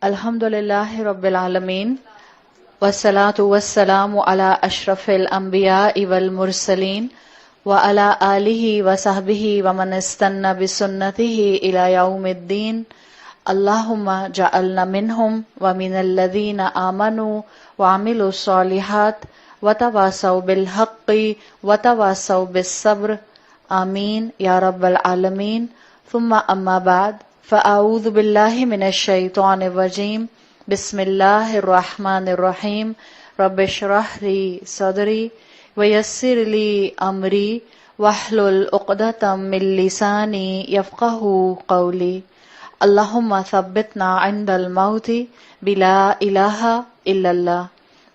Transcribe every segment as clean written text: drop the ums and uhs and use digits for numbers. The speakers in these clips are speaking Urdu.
الحمدللہ رب العالمین والصلاة والسلام علی اشرف الانبیاء والمرسلین وعلی آلہ وصحبہ ومن استنى بسنته الى یوم الدین اللہم جعلنا منہم ومن الذین آمنوا وعملوا الصالحات وتواصوا بالحق وتواصوا بالصبر آمین یا رب العالمین. ثم اما بعد فاعوذ باللہ من الشیطان الرجیم. بسم اللہ الرحمن الرحیم. رب اشرح لی صدری ویسر لی امری واحلل عقدۃ من لسانی یفقہوا قولی. اللہم ثبتنا عند الموت بلا الہ الا اللہ.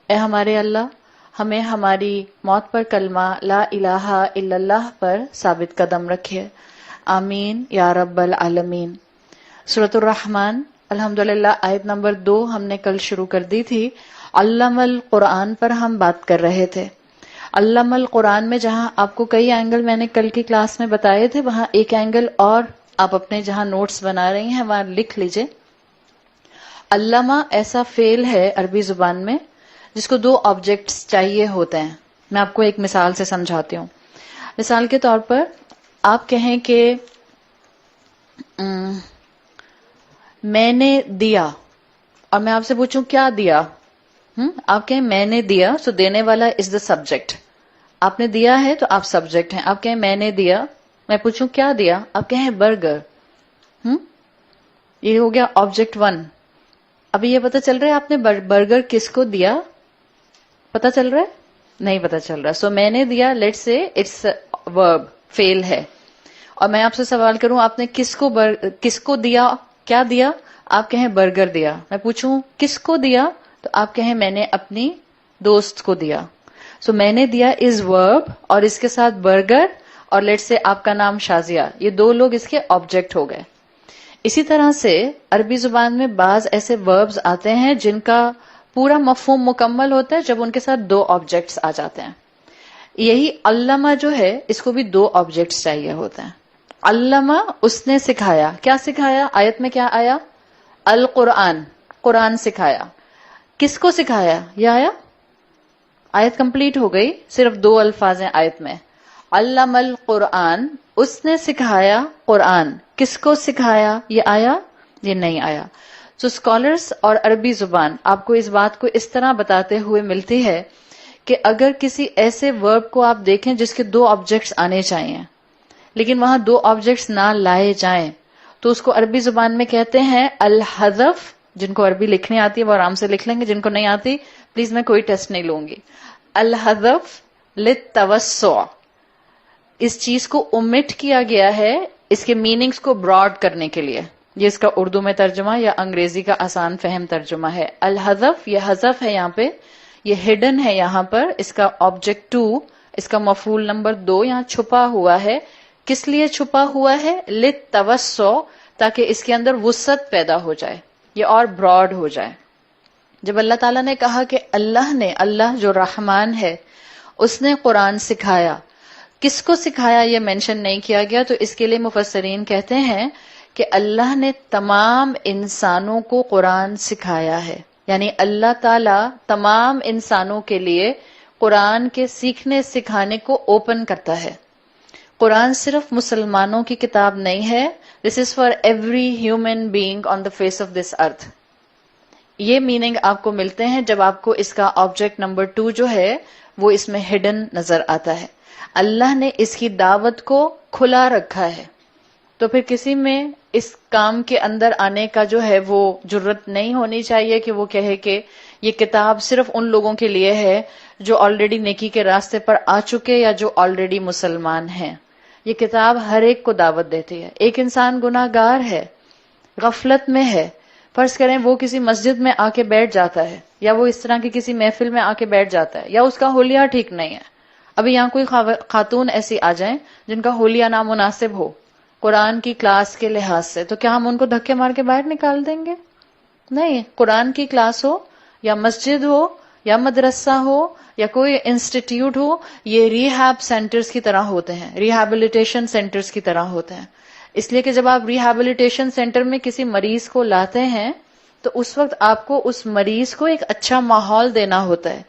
اے ہمارے اللہ، ہمیں ہماری موت پر کلمہ لا الہ الا اللہ پر ثابت قدم رکھے. آمین یا رب العالمین. سورۃ الرحمن الحمدللہ آیت نمبر 2 ہم نے کل شروع کر دی تھی. علم القرآن پر ہم بات کر رہے تھے. علم القرآن میں جہاں آپ کو کئی اینگل میں نے کل کی کلاس میں بتائے تھے، وہاں ایک اینگل اور آپ اپنے جہاں نوٹس بنا رہی ہیں وہاں لکھ لیجئے. علامہ ایسا فعل ہے عربی زبان میں جس کو 2 آبجیکٹس چاہیے ہوتے ہیں. میں آپ کو ایک مثال سے سمجھاتی ہوں. مثال کے طور پر آپ کہیں کہ میں نے دیا، اور میں آپ سے پوچھوں کیا دیا. آپ کہیں میں نے دیا، سو دینے والا از دا سبجیکٹ. آپ نے دیا ہے تو آپ سبجیکٹ ہیں. آپ کہیں میں نے دیا، میں پوچھوں کیا دیا، آپ کہیں برگر. یہ ہو گیا آبجیکٹ 1. ابھی یہ پتہ چل رہا ہے آپ نے برگر کس کو دیا؟ پتہ چل رہا ہے؟ نہیں پتہ چل رہا. سو میں نے دیا، لیٹس سے اٹس ورب، فعل ہے. اور میں آپ سے سوال کروں آپ نے کس کو دیا، کیا دیا؟ آپ کہیں برگر دیا. میں پوچھوں کس کو دیا تو آپ کہیں میں نے اپنی دوست کو دیا. سو میں نے دیا از ورب اور اس کے ساتھ برگر اور لیٹ سے آپ کا نام شازیہ. یہ 2 لوگ اس کے آبجیکٹ ہو گئے. اسی طرح سے عربی زبان میں بعض ایسے وربز آتے ہیں جن کا پورا مفہوم مکمل ہوتا ہے جب ان کے ساتھ 2 آبجیکٹس آ جاتے ہیں. یہی علامہ جو ہے اس کو بھی 2 آبجیکٹس چاہیے ہوتے ہیں. علامہ اس نے سکھایا. کیا سکھایا؟ آیت میں کیا آیا؟ القرآن، قرآن سکھایا. کس کو سکھایا؟ یہ آیا. آیت کمپلیٹ ہو گئی، صرف 2 الفاظ ہیں آیت میں. علم القرآن، اس نے سکھایا قرآن. کس کو سکھایا؟ یہ آیا؟ یہ نہیں آیا. سو اسکالرس اور عربی زبان آپ کو اس بات کو اس طرح بتاتے ہوئے ملتی ہے کہ اگر کسی ایسے ورب کو آپ دیکھیں جس کے 2 آبجیکٹس آنے چاہیے لیکن وہاں 2 آبجیکٹس نہ لائے جائیں تو اس کو عربی زبان میں کہتے ہیں الحذف. جن کو عربی لکھنی آتی ہے وہ آرام سے لکھ لیں گے، جن کو نہیں آتی پلیز میں کوئی ٹیسٹ نہیں لوں گی. الحذف للتوسع، اس چیز کو اومٹ کیا گیا ہے اس کے میننگز کو براڈ کرنے کے لیے. یہ اس کا اردو میں ترجمہ یا انگریزی کا آسان فہم ترجمہ ہے. الحذف، یہ حذف ہے یہاں پہ، یہ ہڈن ہے یہاں پر. اس کا آبجیکٹ 2، اس کا مفعول نمبر 2 یہاں چھپا ہوا ہے. کس لیے چھپا ہوا ہے؟ للتوسع، تاکہ اس کے اندر وسعت پیدا ہو جائے، یہ اور براڈ ہو جائے. جب اللہ تعالیٰ نے کہا کہ اللہ جو رحمان ہے اس نے قرآن سکھایا، کس کو سکھایا یہ مینشن نہیں کیا گیا، تو اس کے لیے مفسرین کہتے ہیں کہ اللہ نے تمام انسانوں کو قرآن سکھایا ہے. یعنی اللہ تعالیٰ تمام انسانوں کے لیے قرآن کے سیکھنے سکھانے کو اوپن کرتا ہے. قرآن صرف مسلمانوں کی کتاب نہیں ہے. This is for every human being on the face of this earth. یہ میننگ آپ کو ملتے ہیں جب آپ کو اس کا آبجیکٹ نمبر 2 جو ہے وہ اس میں ہڈن نظر آتا ہے. اللہ نے اس کی دعوت کو کھلا رکھا ہے، تو پھر کسی میں اس کام کے اندر آنے کا جو ہے وہ جرت نہیں ہونی چاہیے کہ وہ کہے کہ یہ کتاب صرف ان لوگوں کے لیے ہے جو آلریڈی نیکی کے راستے پر آ چکے یا جو آلریڈی مسلمان ہیں. یہ کتاب ہر ایک کو دعوت دیتی ہے. ایک انسان گناہ گار ہے، غفلت میں ہے، فرض کریں وہ کسی مسجد میں آ کے بیٹھ جاتا ہے یا وہ اس طرح کی کسی محفل میں آ کے بیٹھ جاتا ہے یا اس کا حلیہ ٹھیک نہیں ہے. ابھی یہاں کوئی خاتون ایسی آ جائیں جن کا حلیہ نامناسب ہو قرآن کی کلاس کے لحاظ سے، تو کیا ہم ان کو دھکے مار کے باہر نکال دیں گے؟ نہیں. قرآن کی کلاس ہو یا مسجد ہو یا مدرسہ ہو یا کوئی انسٹیٹیوٹ ہو، یہ ریہیب سینٹرز کی طرح ہوتے ہیں، ریہیبلیٹیشن سینٹرز کی طرح ہوتے ہیں. اس لیے کہ جب آپ ریہیبلیٹیشن سینٹر میں کسی مریض کو لاتے ہیں تو اس وقت آپ کو اس مریض کو ایک اچھا ماحول دینا ہوتا ہے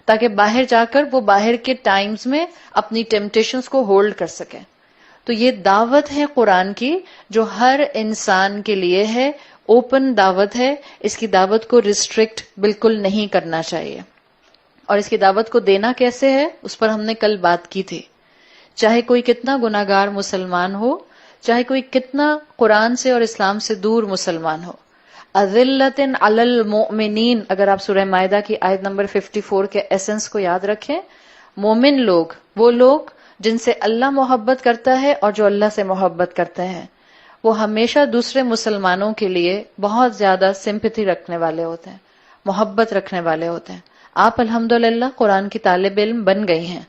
تاکہ باہر جا کر وہ باہر کے ٹائمز میں اپنی ٹیمپٹیشنز کو ہولڈ کر سکے. تو یہ دعوت ہے قرآن کی جو ہر انسان کے لیے ہے، اوپن دعوت ہے. اس کی دعوت کو ریسٹرکٹ بالکل نہیں کرنا چاہیے. اور اس کی دعوت کو دینا کیسے ہے اس پر ہم نے کل بات کی تھی. چاہے کوئی کتنا گناہگار مسلمان ہو، چاہے کوئی کتنا قرآن سے اور اسلام سے دور مسلمان ہو. اذلۃ علی المؤمنین، اگر آپ سورہ مائدہ کی آیت نمبر 54 کے ایسنس کو یاد رکھیں، مومن لوگ وہ لوگ جن سے اللہ محبت کرتا ہے اور جو اللہ سے محبت کرتے ہیں، وہ ہمیشہ دوسرے مسلمانوں کے لیے بہت زیادہ سمپتھی رکھنے والے ہوتے ہیں، محبت رکھنے والے ہوتے ہیں. آپ الحمدللہ قرآن کی طالب علم بن گئی ہیں.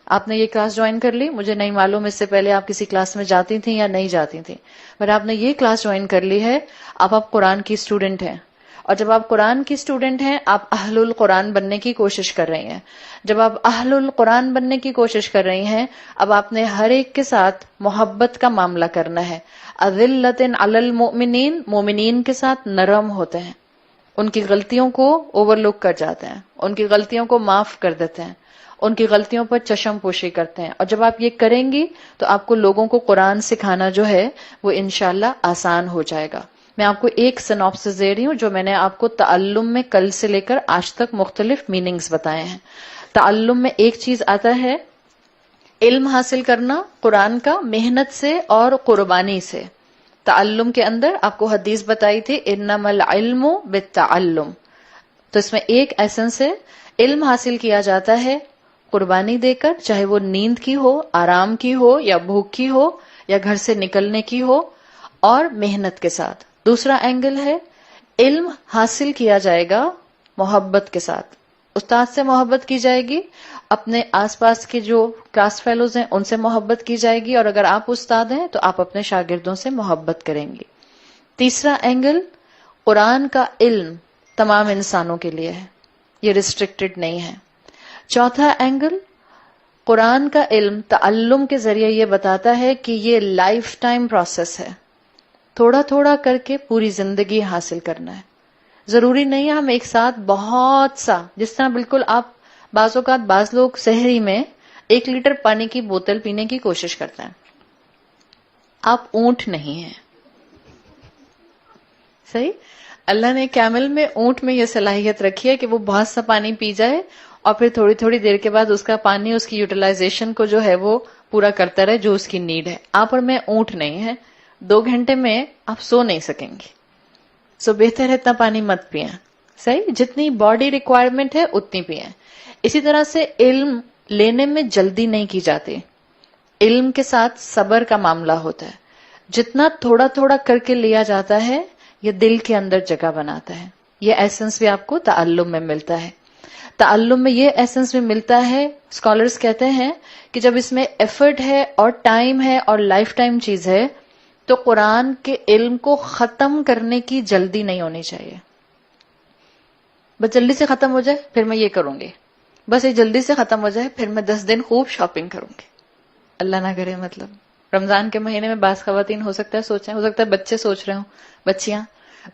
آپ نے یہ کلاس جوائن کر لی، مجھے نہیں معلوم اس سے پہلے آپ کسی کلاس میں جاتی تھیں یا نہیں جاتی تھیں، پر آپ نے یہ کلاس جوائن کر لی ہے. اب آپ قرآن کی اسٹوڈنٹ ہیں، اور جب آپ قرآن کی اسٹوڈنٹ ہیں آپ اہل القرآن بننے کی کوشش کر رہی ہیں. جب آپ اہل القرآن بننے کی کوشش کر رہی ہیں، اب آپ نے ہر ایک کے ساتھ محبت کا معاملہ کرنا ہے. اذلۃ علی المؤمنین، مومنین کے ساتھ نرم ہوتے ہیں، ان کی غلطیوں کو اوور لک کر جاتے ہیں، ان کی غلطیوں کو معاف کر دیتے ہیں، ان کی غلطیوں پر چشم پوشی کرتے ہیں. اور جب آپ یہ کریں گی تو آپ کو لوگوں کو قرآن سکھانا جو ہے وہ انشاءاللہ آسان ہو جائے گا. میں آپ کو ایک سنopsis دے رہی ہوں جو میں نے آپ کو تعلم میں کل سے لے کر آج تک مختلف میننگز بتائے ہیں. تعلم میں ایک چیز آتا ہے علم حاصل کرنا قرآن کا محنت سے اور قربانی سے. تعلم کے اندر آپ کو حدیث بتائی تھی انما العلم بالتعلم. تو اس میں ایک ایسنس ہے، علم حاصل کیا جاتا ہے قربانی دے کر، چاہے وہ نیند کی ہو، آرام کی ہو، یا بھوک کی ہو، یا گھر سے نکلنے کی ہو، اور محنت کے ساتھ. دوسرا اینگل ہے علم حاصل کیا جائے گا محبت کے ساتھ. استاد سے محبت کی جائے گی، اپنے آس پاس کے جو کلاس فیلوز ہیں ان سے محبت کی جائے گی، اور اگر آپ استاد ہیں تو آپ اپنے شاگردوں سے محبت کریں گی. تیسرا اینگل قرآن کا علم تمام انسانوں کے لیے ہے، یہ ریسٹرکٹڈ نہیں ہے. چوتھا اینگل قرآن کا علم تعلم کے ذریعے یہ بتاتا ہے کہ یہ لائف ٹائم پروسیس ہے، تھوڑا تھوڑا کر کے پوری زندگی حاصل کرنا ہے. ضروری نہیں ہے ہم ایک ساتھ بہت سا، جس طرح بالکل آپ بعض اوقات بعض لوگ سحری میں 1 لیٹر پانی کی بوتل پینے کی کوشش کرتے ہیں. آپ اونٹ نہیں ہیں، صحیح؟ اللہ نے کیمل میں، اونٹ میں یہ صلاحیت رکھی ہے کہ وہ بہت سا پانی پی جائے اور پھر تھوڑی تھوڑی دیر کے بعد اس کا پانی اس کی یوٹیلائزیشن کو جو ہے وہ پورا کرتا رہے جو اس کی نیڈ ہے. آپ اور میں اونٹ نہیں ہے، 2 گھنٹے میں آپ سو نہیں سکیں گے. سو بہتر ہے اتنا پانی مت پئیں، صحیح؟ جتنی باڈی ریکوائرمنٹ ہے اتنی پئیں. اسی طرح سے علم لینے میں جلدی نہیں کی جاتی، علم کے ساتھ صبر کا معاملہ ہوتا ہے. جتنا تھوڑا تھوڑا کر کے لیا جاتا ہے یہ دل کے اندر جگہ بناتا ہے. یہ ایسنس بھی آپ کو تعلم میں ملتا ہے. تعلم میں یہ ایسنس بھی ملتا ہے، اسکالرز کہتے ہیں کہ جب اس میں ایفرٹ ہے اور ٹائم ہے اور لائف ٹائم چیز ہے تو قرآن کے علم کو ختم کرنے کی جلدی نہیں ہونی چاہیے. بس جلدی سے ختم ہو جائے پھر میں یہ کروں گی، بس یہ جلدی سے ختم ہو جائے پھر میں 10 دن خوب شاپنگ کروں گی. اللہ نہ کرے. مطلب رمضان کے مہینے میں بعض خواتین ہو سکتا ہے سوچیں، ہو سکتا ہے بچے سوچ رہے ہوں، بچیاں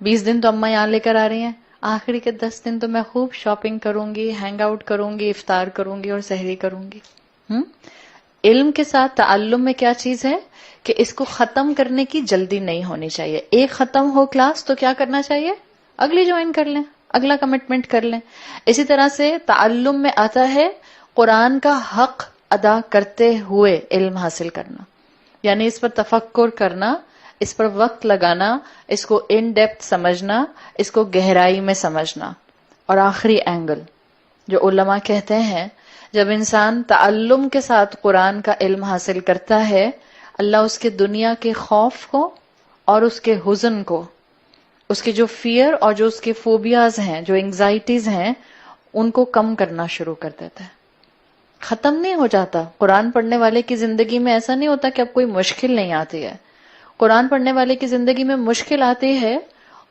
20 دن تو اماں یہاں لے کر آ رہی ہیں، آخری کے 10 دن تو میں خوب شاپنگ کروں گی، ہینگ آؤٹ کروں گی، افطار کروں گی اور سحری کروں گی. علم کے ساتھ تعلم میں کیا چیز ہے کہ اس کو ختم کرنے کی جلدی نہیں ہونی چاہیے. ایک ختم ہو کلاس تو کیا کرنا چاہیے؟ اگلی جوائن کر لیں، اگلا کمٹمنٹ کر لیں. اسی طرح سے تعلم میں آتا ہے قرآن کا حق ادا کرتے ہوئے علم حاصل کرنا، یعنی اس پر تفکر کرنا، اس پر وقت لگانا، اس کو ان ڈیپتھ سمجھنا، اس کو گہرائی میں سمجھنا. اور آخری اینگل جو علماء کہتے ہیں جب انسان تعلم کے ساتھ قرآن کا علم حاصل کرتا ہے اللہ اس کے دنیا کے خوف کو اور اس کے حزن کو، اس کے جو فیئر اور جو اس کے فوبیاز ہیں، جو انگزائٹیز ہیں، ان کو کم کرنا شروع کر دیتا ہے. ختم نہیں ہو جاتا. قرآن پڑھنے والے کی زندگی میں ایسا نہیں ہوتا کہ اب کوئی مشکل نہیں آتی ہے. قرآن پڑھنے والے کی زندگی میں مشکل آتی ہے،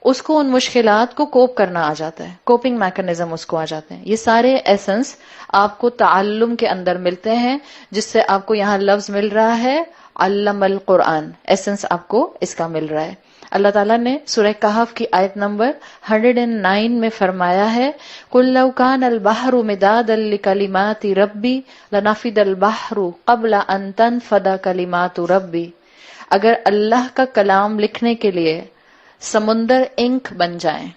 اس کو ان مشکلات کو کوپ کرنا آ جاتا ہے، کوپنگ میکنزم اس کو آ جاتے ہیں. یہ سارے ایسنس آپ کو تعلم کے اندر ملتے ہیں، جس سے آپ کو یہاں لفظ مل رہا ہے علم القرآن، ایسنس آپ کو اس کا مل رہا ہے. اللہ تعالیٰ نے سورہ کہف کی آیت نمبر 109 میں فرمایا ہے قُلْ لَوْ كَانَ الْبَحْرُ مِدَادًا لِكَلِمَاتِ رَبِّي لَنَفِدَ الْبَحْرُ قَبْلَ أَن تَنْفَدَ كَلِمَاتُ رَبِّي، اگر اللہ کا کلام لکھنے کے لیے سمندر انک بن جائیں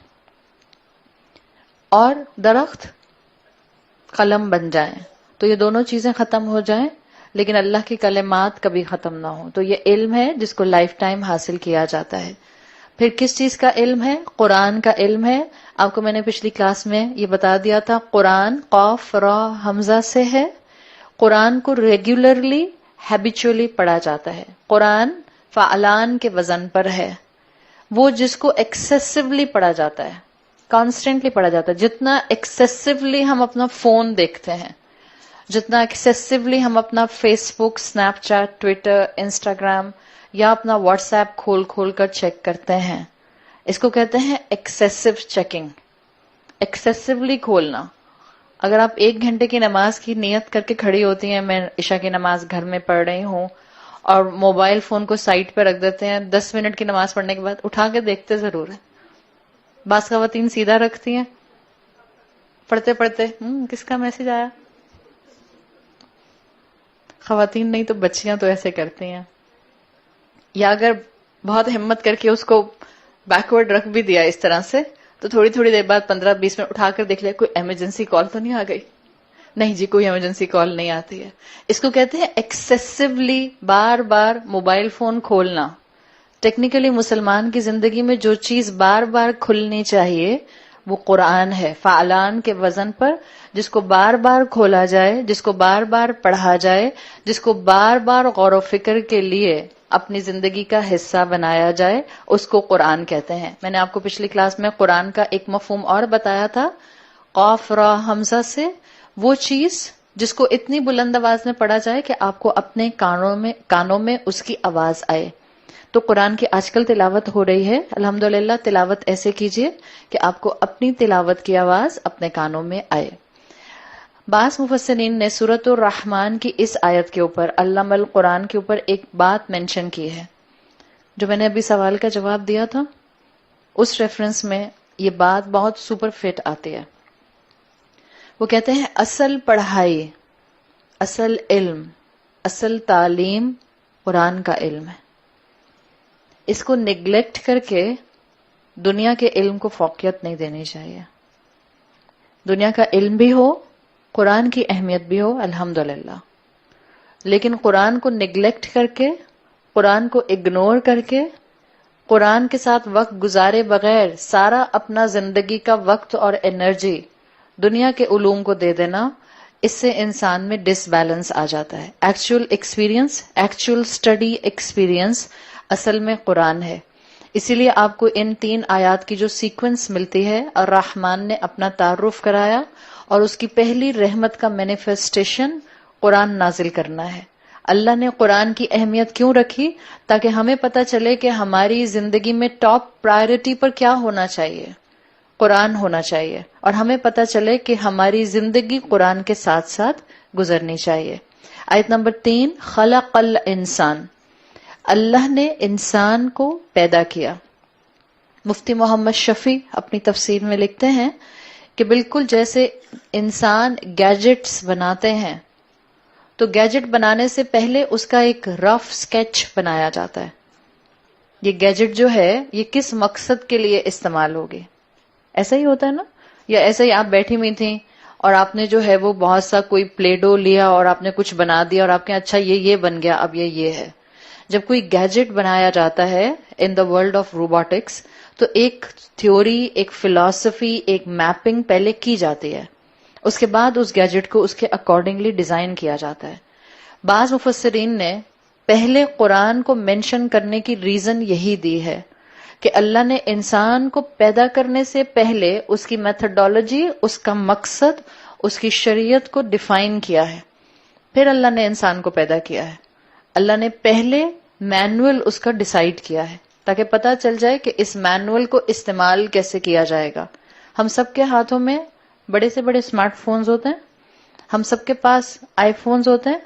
اور درخت قلم بن جائیں تو یہ دونوں چیزیں ختم ہو جائیں، لیکن اللہ کی کلمات کبھی ختم نہ ہوں. تو یہ علم ہے جس کو لائف ٹائم حاصل کیا جاتا ہے. پھر کس چیز کا علم ہے؟ قرآن کا علم ہے. آپ کو میں نے پچھلی کلاس میں یہ بتا دیا تھا، قرآن قاف را حمزہ سے ہے. قرآن کو ریگولرلی ہیبیچولی پڑھا جاتا ہے. قرآن فعلان کے وزن پر ہے. وہ جس کو ایکسیسولی پڑھا جاتا ہے، کانسٹنٹلی پڑھا جاتا ہے. جتنا ایکسیسولی ہم اپنا فون دیکھتے ہیں، جتنا ایکسیسولی ہم اپنا فیس بک، اسنیپ چیٹ، ٹویٹر، انسٹاگرام یا اپنا واٹس ایپ کھول کھول کر چیک کرتے ہیں، اس کو کہتے ہیں ایکسیسو چیکنگ. ایکسیسولی کھولنا. اگر آپ 1 گھنٹے کی نماز کی نیت کر کے کھڑی ہوتی ہیں، میں عشاء کی نماز گھر میں پڑھ رہی ہوں، اور موبائل فون کو سائڈ پہ رکھ دیتے ہیں، 10 منٹ کی نماز پڑھنے کے بعد اٹھا کے دیکھتے ضرور ہیں. بعض خواتین سیدھا رکھتی ہیں پڑھتے پڑھتے، کس کا میسج آیا؟ خواتین نہیں تو بچیاں تو ایسے کرتی ہیں. یا اگر بہت ہمت کر کے اس کو بیکورڈ رکھ بھی دیا اس طرح سے، تو تھوڑی تھوڑی دیر بعد 15-20 منٹ اٹھا کر دیکھ لیا کوئی ایمرجنسی کال تو نہیں آ گئی. نہیں جی، کوئی ایمرجنسی کال نہیں آتی ہے. اس کو کہتے ہیں ایکسیسولی بار بار موبائل فون کھولنا. ٹیکنیکلی مسلمان کی زندگی میں جو چیز بار بار کھلنی چاہیے وہ قرآن ہے، فعلان کے وزن پر، جس کو بار بار کھولا جائے، جس کو بار بار پڑھا جائے، جس کو بار بار غور و فکر کے لیے اپنی زندگی کا حصہ بنایا جائے، اس کو قرآن کہتے ہیں. میں نے آپ کو پچھلی کلاس میں قرآن کا ایک مفہوم اور بتایا تھا، قاف را حمزہ سے، وہ چیز جس کو اتنی بلند آواز میں پڑھا جائے کہ آپ کو اپنے کانوں میں اس کی آواز آئے. تو قرآن کی آج کل تلاوت ہو رہی ہے، الحمدللہ. تلاوت ایسے کیجئے کہ آپ کو اپنی تلاوت کی آواز اپنے کانوں میں آئے. بعض مفسرین نے سورۃ الرحمن کی اس آیت کے اوپر، علم القرآن کے اوپر ایک بات مینشن کی ہے، جو میں نے ابھی سوال کا جواب دیا تھا اس ریفرنس میں یہ بات بہت سپر فٹ آتی ہے. وہ کہتے ہیں اصل پڑھائی، اصل علم، اصل تعلیم قرآن کا علم ہے. اس کو نگلیکٹ کر کے دنیا کے علم کو فوقیت نہیں دینی چاہیے. دنیا کا علم بھی ہو، قرآن کی اہمیت بھی ہو، الحمدللہ، لیکن قرآن کو نگلیکٹ کر کے، قرآن کو اگنور کر کے، قرآن کے ساتھ وقت گزارے بغیر سارا اپنا زندگی کا وقت اور انرجی دنیا کے علوم کو دے دینا، اس سے انسان میں ڈس بیلنس آ جاتا ہے. Actual experience, actual study experience اصل میں قرآن ہے. اسی لیے آپ کو ان 3 آیات کی جو سیکوینس ملتی ہے، الرحمن نے اپنا تعارف کرایا، اور اس کی پہلی رحمت کا مینیفیسٹیشن قرآن نازل کرنا ہے. اللہ نے قرآن کی اہمیت کیوں رکھی؟ تاکہ ہمیں پتہ چلے کہ ہماری زندگی میں ٹاپ پرائرٹی پر کیا ہونا چاہیے، قرآن ہونا چاہیے، اور ہمیں پتہ چلے کہ ہماری زندگی قرآن کے ساتھ ساتھ گزرنی چاہیے. آیت نمبر 3، خلق الانسان، اللہ نے انسان کو پیدا کیا. مفتی محمد شفیع اپنی تفسیر میں لکھتے ہیں کہ بالکل جیسے انسان گیجٹس بناتے ہیں تو گیجٹ بنانے سے پہلے اس کا ایک رف سکیچ بنایا جاتا ہے. یہ گیجٹ جو ہے یہ کس مقصد کے لیے استعمال ہوگی، ایسا ہی ہوتا ہے نا. یا ایسا ہی آپ بیٹھی ہوئی تھیں اور آپ نے جو ہے وہ بہت سا کوئی پلے ڈو لیا اور آپ نے کچھ بنا دیا اور آپ کے اچھا یہ بن گیا، اب یہ ہے. جب کوئی گیجٹ بنایا جاتا ہے ان دا ورلڈ آف روبوٹکس تو ایک تھیوری، ایک فلسفی، ایک میپنگ پہلے کی جاتی ہے، اس کے بعد اس گیجٹ کو اس کے اکارڈنگلی ڈیزائن کیا جاتا ہے. بعض مفسرین نے پہلے قرآن کو مینشن کرنے کی ریزن یہی دی ہے کہ اللہ نے انسان کو پیدا کرنے سے پہلے اس کی میتھڈالوجی، اس کا مقصد، اس کی شریعت کو ڈیفائن کیا ہے، پھر اللہ نے انسان کو پیدا کیا ہے. اللہ نے پہلے مینول اس کا ڈیسائیڈ کیا ہے تاکہ پتہ چل جائے کہ اس مینول کو استعمال کیسے کیا جائے گا. ہم سب کے ہاتھوں میں بڑے سے بڑے اسمارٹ فونز ہوتے ہیں، ہم سب کے پاس آئی فونز ہوتے ہیں.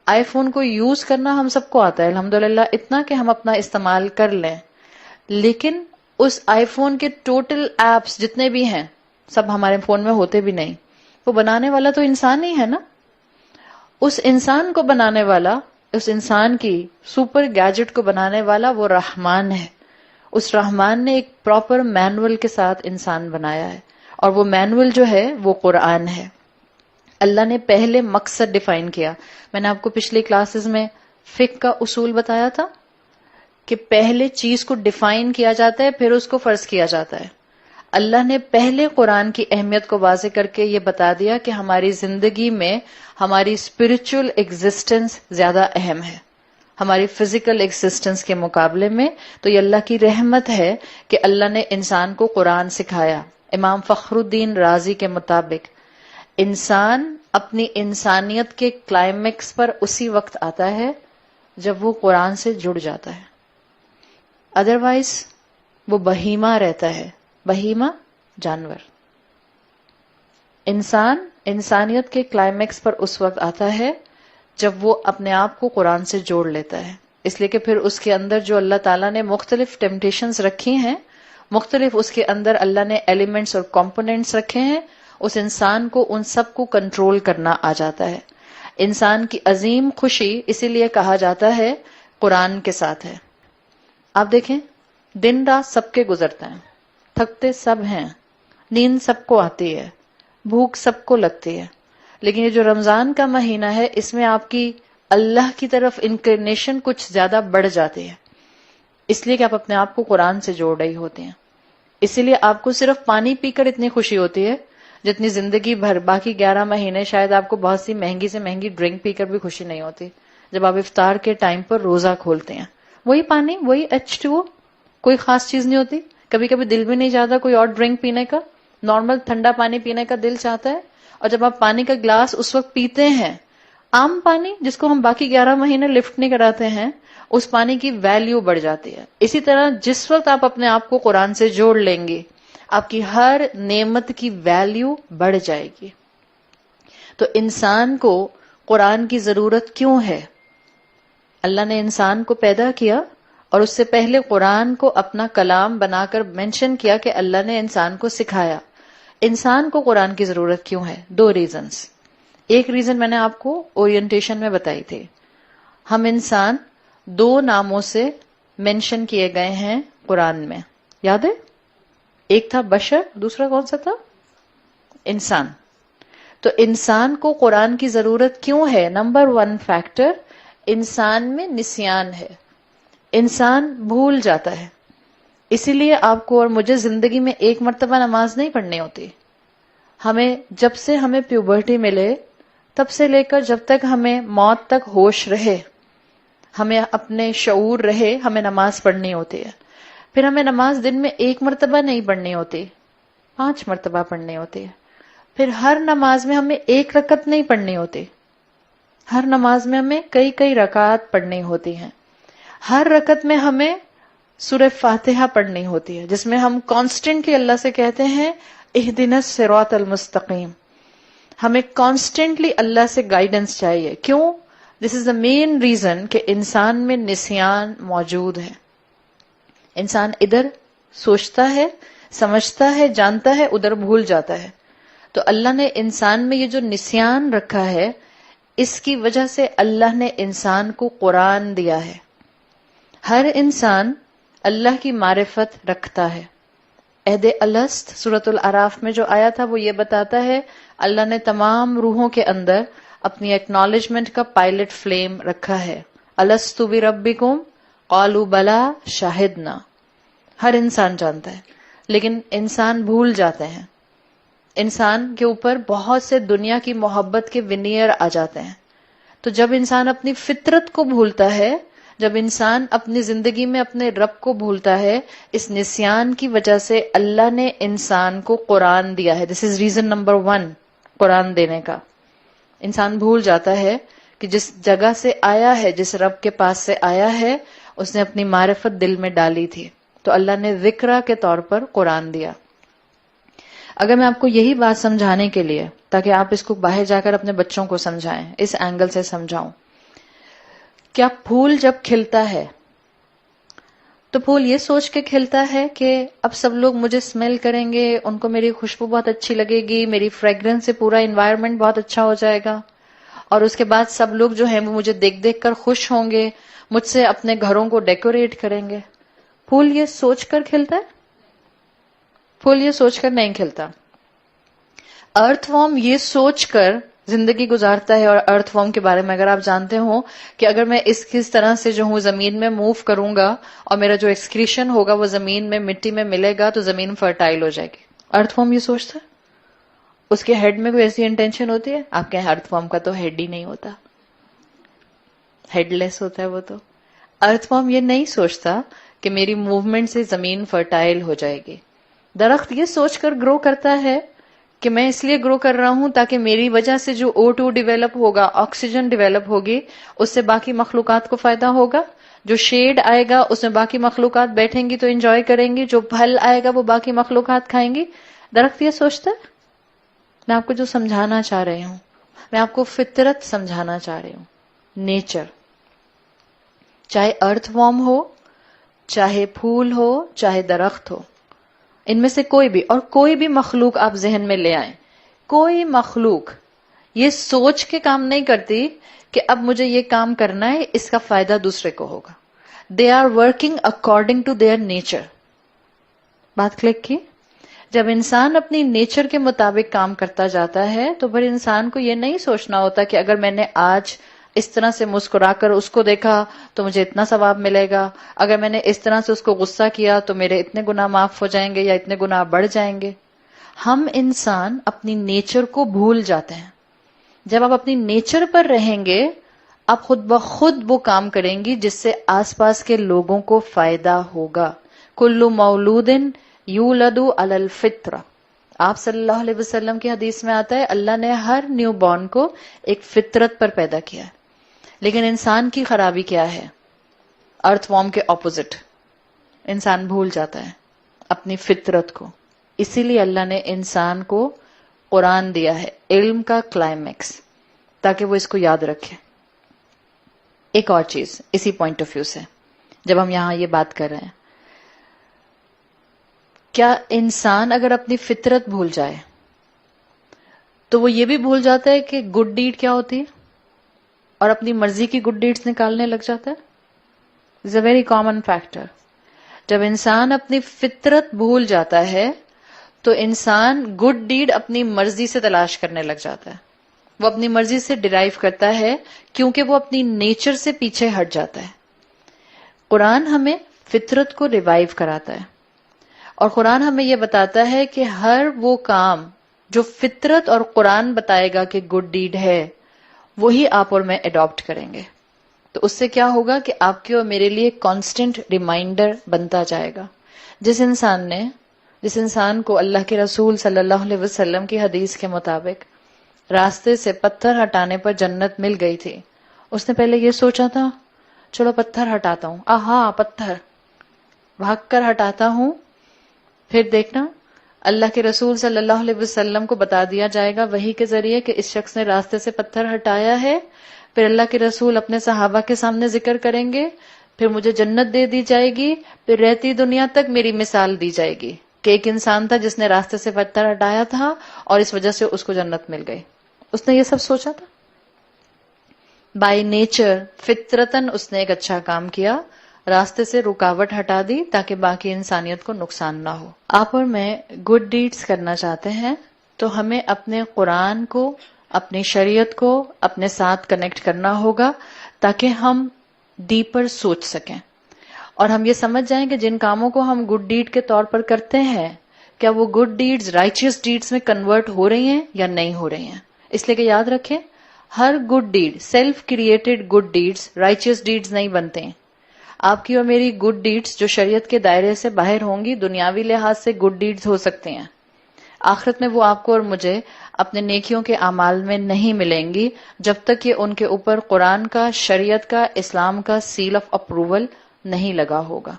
آئی فون کو یوز کرنا ہم سب کو آتا ہے الحمدللہ، اتنا کہ ہم اپنا استعمال کر لیں. لیکن اس آئی فون کے ٹوٹل ایپس جتنے بھی ہیں سب ہمارے فون میں ہوتے بھی نہیں. وہ بنانے والا تو انسان ہی ہے نا. اس انسان کو بنانے والا, اس انسان کی سپر گیجٹ کو بنانے والا وہ رحمان ہے. اس رحمان نے ایک پراپر مینول کے ساتھ انسان بنایا ہے, اور وہ مینول جو ہے وہ قرآن ہے. اللہ نے پہلے مقصد ڈیفائن کیا. میں نے آپ کو پچھلی کلاسز میں فقہ کا اصول بتایا تھا کہ پہلے چیز کو ڈیفائن کیا جاتا ہے پھر اس کو فرض کیا جاتا ہے. اللہ نے پہلے قرآن کی اہمیت کو واضح کر کے یہ بتا دیا کہ ہماری زندگی میں ہماری اسپرچل ایگزسٹنس زیادہ اہم ہے ہماری فزیکل ایگزسٹنس کے مقابلے میں. تو یہ اللہ کی رحمت ہے کہ اللہ نے انسان کو قرآن سکھایا. امام فخر الدین رازی کے مطابق انسان اپنی انسانیت کے کلائمیکس پر اسی وقت آتا ہے جب وہ قرآن سے جڑ جاتا ہے. ادروائز وہ بہیمہ رہتا ہے, بہیمہ جانور. انسان انسانیت کے کلائمیکس پر اس وقت آتا ہے جب وہ اپنے آپ کو قرآن سے جوڑ لیتا ہے. اس لیے کہ پھر اس کے اندر جو اللہ تعالیٰ نے مختلف ٹیمپٹیشنز رکھی ہیں, مختلف اس کے اندر اللہ نے ایلیمنٹس اور کمپوننٹس رکھے ہیں, اس انسان کو ان سب کو کنٹرول کرنا آ جاتا ہے. انسان کی عظیم خوشی اسی لیے کہا جاتا ہے قرآن کے ساتھ ہے. آپ دیکھیں دن رات سب کے گزرتے ہیں, تھکتے سب ہیں, نیند سب کو آتی ہے, بھوک سب کو لگتی ہے, لیکن یہ جو رمضان کا مہینہ ہے اس میں آپ کی اللہ کی طرف انکلینیشن کچھ زیادہ بڑھ جاتی ہے, اس لیے کہ آپ اپنے آپ کو قرآن سے جوڑ رہی ہوتی ہیں. اسی لیے آپ کو صرف پانی پی کر اتنی خوشی ہوتی ہے جتنی زندگی بھر باقی 11 مہینے شاید آپ کو بہت سی مہنگی سے مہنگی ڈرنک پی کر بھی خوشی نہیں ہوتی. جب آپ افطار کے ٹائم پر روزہ کھولتے ہیں وہی پانی, وہی H2O, کوئی خاص چیز نہیں ہوتی. کبھی کبھی دل بھی نہیں چاہتا کوئی اور ڈرنک پینے کا, نارمل ٹھنڈا پانی پینے کا دل چاہتا ہے. اور جب آپ پانی کا گلاس اس وقت پیتے ہیں, عام پانی جس کو ہم باقی 11 مہینے لفٹ نہیں کراتے ہیں, اس پانی کی ویلیو بڑھ جاتی ہے. اسی طرح جس وقت آپ اپنے آپ کو قرآن سے جوڑ لیں گے آپ کی ہر نعمت کی ویلیو بڑھ جائے گی. تو انسان کو قرآن کی ضرورت کیوں ہے؟ اللہ نے انسان کو پیدا کیا اور اس سے پہلے قرآن کو اپنا کلام بنا کر مینشن کیا کہ اللہ نے انسان کو سکھایا. انسان کو قرآن کی ضرورت کیوں ہے؟ 2 ریزنز. ایک ریزن میں نے آپ کو اورینٹیشن میں بتائی تھی. ہم انسان 2 ناموں سے مینشن کیے گئے ہیں قرآن میں, یاد ہے؟ ایک تھا بشر, دوسرا کون سا تھا؟ انسان. تو انسان کو قرآن کی ضرورت کیوں ہے؟ نمبر 1 فیکٹر, انسان میں نسیان ہے, انسان بھول جاتا ہے. اسی لیے آپ کو اور مجھے زندگی میں ایک مرتبہ نماز نہیں پڑھنی ہوتی. ہمیں جب سے ہمیں پیوبرٹی ملے تب سے لے کر جب تک ہمیں موت تک ہوش رہے, ہمیں اپنے شعور رہے, ہمیں نماز پڑھنی ہوتی ہے. پھر ہمیں نماز دن میں 1 مرتبہ نہیں پڑھنی ہوتی, 5 مرتبہ پڑھنی ہوتی ہے. پھر ہر نماز میں ہمیں 1 رکعت نہیں پڑھنی ہوتی, ہر نماز میں ہمیں کئی رکعات پڑھنی ہوتی ہیں. ہر رکعت میں ہمیں سورہ فاتحہ پڑھنی ہوتی ہے جس میں ہم کانسٹنٹلی اللہ سے کہتے ہیں اہدنا الصراط المستقیم. ہمیں کانسٹنٹلی اللہ سے گائیڈنس چاہیے. کیوں؟ دس از دا مین ریزن کہ انسان میں نسیان موجود ہے. انسان ادھر سوچتا ہے, سمجھتا ہے, جانتا ہے, ادھر بھول جاتا ہے. تو اللہ نے انسان میں یہ جو نسیان رکھا ہے اس کی وجہ سے اللہ نے انسان کو قرآن دیا ہے. ہر انسان اللہ کی معرفت رکھتا ہے. عہد الست سورۃ الاعراف میں جو آیا تھا وہ یہ بتاتا ہے اللہ نے تمام روحوں کے اندر اپنی ایکنالجمنٹ کا پائلٹ فلیم رکھا ہے. الست بربکم قالوا بلا شاہدنا. ہر انسان جانتا ہے, لیکن انسان بھول جاتے ہیں. انسان کے اوپر بہت سے دنیا کی محبت کے ونیئر آ جاتے ہیں. تو جب انسان اپنی فطرت کو بھولتا ہے, جب انسان اپنی زندگی میں اپنے رب کو بھولتا ہے, اس نسیان کی وجہ سے اللہ نے انسان کو قرآن دیا ہے. دس از ریزن نمبر 1 قرآن دینے کا. انسان بھول جاتا ہے کہ جس جگہ سے آیا ہے, جس رب کے پاس سے آیا ہے, اس نے اپنی معرفت دل میں ڈالی تھی, تو اللہ نے ذکرہ کے طور پر قرآن دیا. اگر میں آپ کو یہی بات سمجھانے کے لیے, تاکہ آپ اس کو باہر جا کر اپنے بچوں کو سمجھائیں, اس اینگل سے سمجھاؤں, کیا پھول جب کھلتا ہے تو پھول یہ سوچ کے کھلتا ہے کہ اب سب لوگ مجھے اسمیل کریں گے، ان کو میری خوشبو بہت اچھی لگے گی، میری فریگرنس سے پورا انوائرمنٹ بہت اچھا ہو جائے گا، اور اس کے بعد سب لوگ جو ہیں وہ مجھے دیکھ دیکھ کر خوش ہوں گے، مجھ سے اپنے گھروں کو ڈیکوریٹ کریں گے. پھول یہ سوچ کر کھلتا ہے؟ پھول یہ سوچ کر نہیں کھلتا. ارتھ وارم یہ سوچ کر زندگی گزارتا ہے. اور ارتھ وارم کے بارے میں اگر آپ جانتے ہو کہ اگر میں کس طرح سے جو ہوں زمین میں موو کروں گا اور میرا جو ایکسکریشن ہوگا وہ زمین میں مٹی میں ملے گا تو زمین فرٹائل ہو جائے گی. ارتھ وارم یہ سوچتا ہے. اس کے ہیڈ میں کوئی ایسی انٹینشن ہوتی ہے؟ آپ کہیں ارتھ وارم کا تو ہیڈ ہی نہیں ہوتا، ہیڈ لیس ہوتا ہے وہ تو. ارتھ وارم یہ نہیں سوچتا کہ میری موومنٹ سے زمین فرٹائل ہو جائے گی. درخت یہ سوچ کر گرو کرتا ہے کہ میں اس لیے گرو کر رہا ہوں تاکہ میری وجہ سے جو O2 ڈیولپ ہوگا، آکسیجن ڈیولپ ہوگی، اس سے باقی مخلوقات کو فائدہ ہوگا. جو شیڈ آئے گا اس میں باقی مخلوقات بیٹھیں گی تو انجوائے کریں گی، جو پھل آئے گا وہ باقی مخلوقات کھائیں گی. درخت یہ سوچتا ہے. میں آپ کو جو سمجھانا چاہ رہی ہوں، میں آپ کو فطرت سمجھانا چاہ رہی ہوں، نیچر. چاہے ارتھ وارم ہو، چاہے پھول ہو، چاہے درخت ہو، ان میں سے کوئی بھی، اور کوئی بھی مخلوق آپ ذہن میں لے آئیں، کوئی مخلوق یہ سوچ کے کام نہیں کرتی کہ اب مجھے یہ کام کرنا ہے، اس کا فائدہ دوسرے کو ہوگا. They are working according to their nature. بات کلک کی؟ جب انسان اپنی نیچر کے مطابق کام کرتا جاتا ہے تو پھر انسان کو یہ نہیں سوچنا ہوتا کہ اگر میں نے آج اس طرح سے مسکرا کر اس کو دیکھا تو مجھے اتنا ثواب ملے گا، اگر میں نے اس طرح سے اس کو غصہ کیا تو میرے اتنے گناہ معاف ہو جائیں گے یا اتنے گناہ بڑھ جائیں گے. ہم انسان اپنی نیچر کو بھول جاتے ہیں. جب آپ اپنی نیچر پر رہیں گے آپ خود بخود وہ کام کریں گی جس سے آس پاس کے لوگوں کو فائدہ ہوگا. کلو مولود یولد علی الفطرہ. آپ صلی اللہ علیہ وسلم کی حدیث میں آتا ہے اللہ نے ہر نیو بورن کو ایک فطرت پر پیدا کیا ہے. لیکن انسان کی خرابی کیا ہے؟ ارتھ وارم کے اپوزٹ. انسان بھول جاتا ہے اپنی فطرت کو. اسی لیے اللہ نے انسان کو قرآن دیا ہے، علم کا کلائمیکس، تاکہ وہ اس کو یاد رکھے. ایک اور چیز اسی پوائنٹ آف ویو سے جب ہم یہاں یہ بات کر رہے ہیں، کیا انسان اگر اپنی فطرت بھول جائے تو وہ یہ بھی بھول جاتا ہے کہ گڈ ڈیڈ کیا ہوتی ہے اور اپنی مرضی کی گڈ ڈیڈز نکالنے لگ جاتا ہے؟ It's a very common factor. جب انسان اپنی فطرت بھول جاتا ہے تو انسان گڈ ڈیڈ اپنی مرضی سے تلاش کرنے لگ جاتا ہے. وہ اپنی مرضی سے ڈرائیو کرتا ہے کیونکہ وہ اپنی نیچر سے پیچھے ہٹ جاتا ہے. قرآن ہمیں فطرت کو ریوائیو کراتا ہے اور قرآن ہمیں یہ بتاتا ہے کہ ہر وہ کام جو فطرت اور قرآن بتائے گا کہ گڈ ڈیڈ ہے وہی آپ اور میں اڈاپٹ کریں گے. تو اس سے کیا ہوگا کہ آپ کے اور میرے لیے کانسٹنٹ ریمائنڈر بنتا جائے گا. جس انسان کو اللہ کے رسول صلی اللہ علیہ وسلم کی حدیث کے مطابق راستے سے پتھر ہٹانے پر جنت مل گئی تھی، اس نے پہلے یہ سوچا تھا چلو پتھر ہٹاتا ہوں، پتھر بھاگ کر ہٹاتا ہوں. پھر دیکھنا اللہ کے رسول صلی اللہ علیہ وسلم کو بتا دیا جائے گا وحی کے ذریعے کہ اس شخص نے راستے سے پتھر ہٹایا ہے. پھر اللہ کے رسول اپنے صحابہ کے سامنے ذکر کریں گے، پھر مجھے جنت دے دی جائے گی. پھر رہتی دنیا تک میری مثال دی جائے گی کہ ایک انسان تھا جس نے راستے سے پتھر ہٹایا تھا اور اس وجہ سے اس کو جنت مل گئی. اس نے یہ سب سوچا تھا. بائی نیچر فطرتاً اس نے ایک اچھا کام کیا، راستے سے رکاوٹ ہٹا دی تاکہ باقی انسانیت کو نقصان نہ ہو. آپ اور میں گڈ ڈیڈز کرنا چاہتے ہیں تو ہمیں اپنے قرآن کو، اپنی شریعت کو اپنے ساتھ کنیکٹ کرنا ہوگا تاکہ ہم ڈیپر سوچ سکیں اور ہم یہ سمجھ جائیں کہ جن کاموں کو ہم گڈ ڈیڈ کے طور پر کرتے ہیں کیا وہ گڈ ڈیڈز رائچیس ڈیڈز میں کنورٹ ہو رہی ہیں یا نہیں ہو رہی ہیں. اس لیے کہ یاد رکھیں ہر good deed, self created good deeds righteous deeds نہیں بنتے ہیں. آپ کی اور میری گڈ ڈیڈز جو شریعت کے دائرے سے باہر ہوں گی دنیاوی لحاظ سے گڈ ڈیڈز ہو سکتے ہیں، آخرت میں وہ آپ کو اور مجھے اپنے نیکیوں کے اعمال میں نہیں ملیں گی جب تک کہ ان کے اوپر قرآن کا، شریعت کا، اسلام کا سیل آف اپروول نہیں لگا ہوگا.